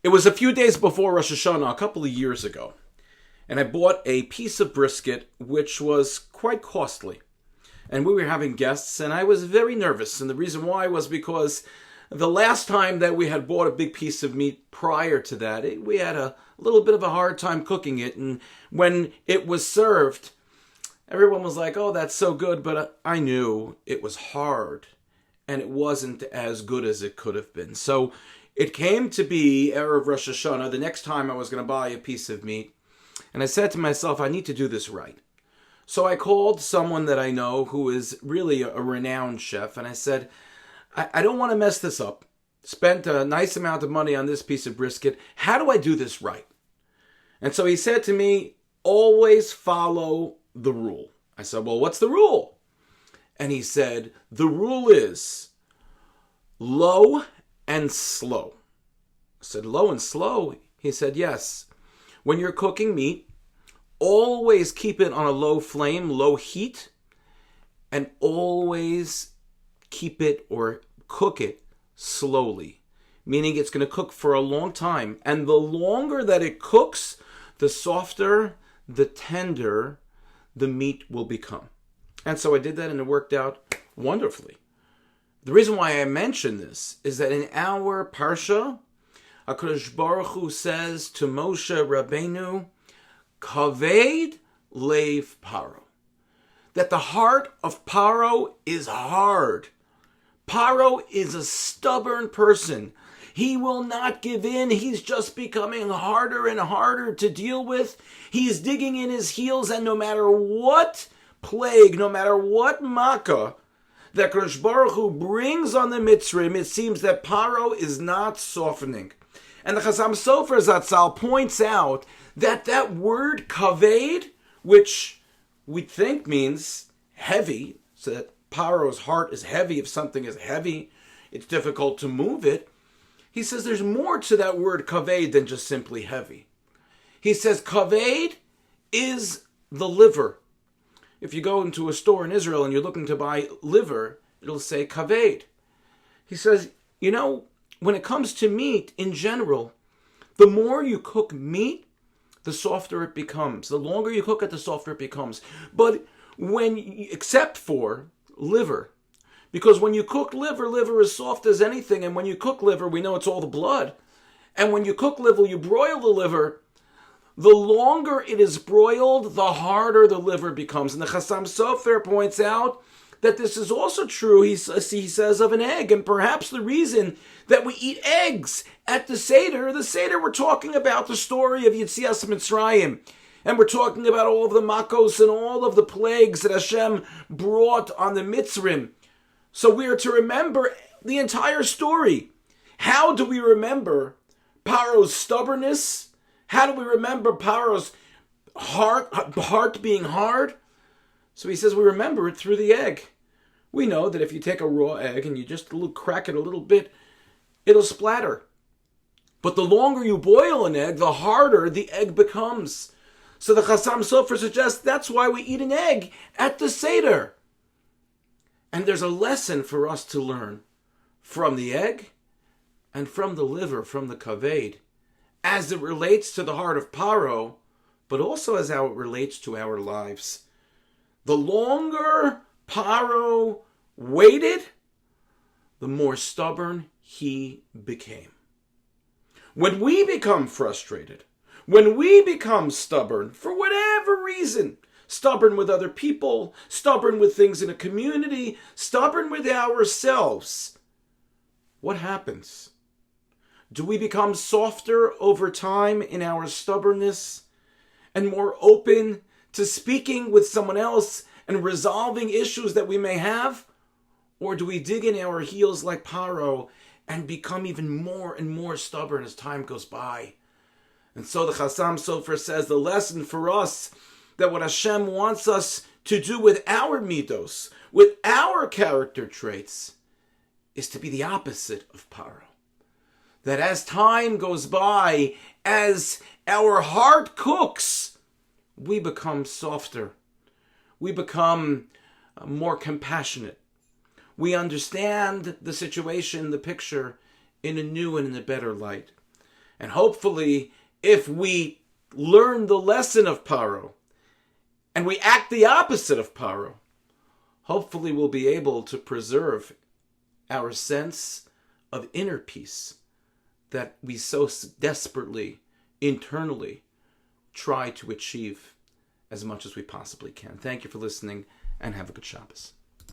It was a few days before Rosh Hashanah, a couple of years ago, and I bought a piece of brisket which was quite costly. And we were having guests, and I was very nervous. And the reason why was because the last time that we had bought a big piece of meat prior to that, we had a little bit of a hard time cooking it. And when it was served, everyone was like, "Oh, that's so good," but I knew it was hard, and it wasn't as good as it could have been. So it came to be Erev Rosh Hashanah, the next time I was going to buy a piece of meat. And I said to myself, I need to do this right. So I called someone that I know who is really a renowned chef. And I said, I don't want to mess this up. Spent a nice amount of money on this piece of brisket. How do I do this right? And so he said to me, always follow the rule. I said, well, what's the rule? And he said, the rule is low and slow. I said, low and slow? He said, yes. When you're cooking meat, always keep it on a low flame, low heat, and always keep it or cook it slowly, meaning it's going to cook for a long time. And the longer that it cooks, the softer, the tender the meat will become. And so I did that, and it worked out wonderfully. The reason why I mention this is that in our Parsha, HaKadosh Baruch Hu says to Moshe Rabbeinu, Kaved Lev Paro, that the heart of Paro is hard. Paro is a stubborn person. He will not give in. He's just becoming harder and harder to deal with. He's digging in his heels, and no matter what plague, no matter what makkah that Kadosh Baruch Hu brings on the Mitzrayim, it seems that Paro is not softening. And the Chasam Sofer Zatzal points out that that word kaved, which we think means heavy, so that Paro's heart is heavy. If something is heavy, it's difficult to move it. He says there's more to that word kaved than just simply heavy. He says kaved is the liver. If you go into a store in Israel and you're looking to buy liver, it'll say kaved. He says, when it comes to meat in general, the more you cook meat, the softer it becomes. The longer you cook it, the softer it becomes. But except for liver, because when you cook liver, liver is soft as anything. And when you cook liver, we know it's all the blood. And when you cook liver, you broil the liver. The longer it is broiled, the harder the liver becomes. And the Chasam Sofer points out that this is also true, he says, of an egg. And perhaps the reason that we eat eggs at the Seder, we're talking about the story of Yetzias Mitzrayim. And we're talking about all of the makos and all of the plagues that Hashem brought on the Mitzrayim. So we are to remember the entire story. How do we remember Paro's stubbornness? How do we remember Paro's heart being hard? So he says we remember it through the egg. We know that if you take a raw egg and you just crack it a little bit, it'll splatter. But the longer you boil an egg, the harder the egg becomes. So the Chasam Sofer suggests that's why we eat an egg at the Seder. And there's a lesson for us to learn from the egg and from the liver, from the kaved, as it relates to the heart of Paro, but also as how it relates to our lives. The longer Paro waited, the more stubborn he became. When we become frustrated, when we become stubborn, for whatever reason, stubborn with other people, stubborn with things in a community, stubborn with ourselves, what happens? Do we become softer over time in our stubbornness and more open to speaking with someone else and resolving issues that we may have? Or do we dig in our heels like Paro and become even more and more stubborn as time goes by? And so the Chasam Sofer says the lesson for us, that what Hashem wants us to do with our midos, with our character traits, is to be the opposite of Paro. That as time goes by, as our heart cooks, we become softer. We become more compassionate. We understand the situation, the picture, in a new and in a better light. And hopefully, if we learn the lesson of Paro and we act the opposite of Paro, hopefully we'll be able to preserve our sense of inner peace that we so desperately, internally, try to achieve as much as we possibly can. Thank you for listening, and have a good Shabbos.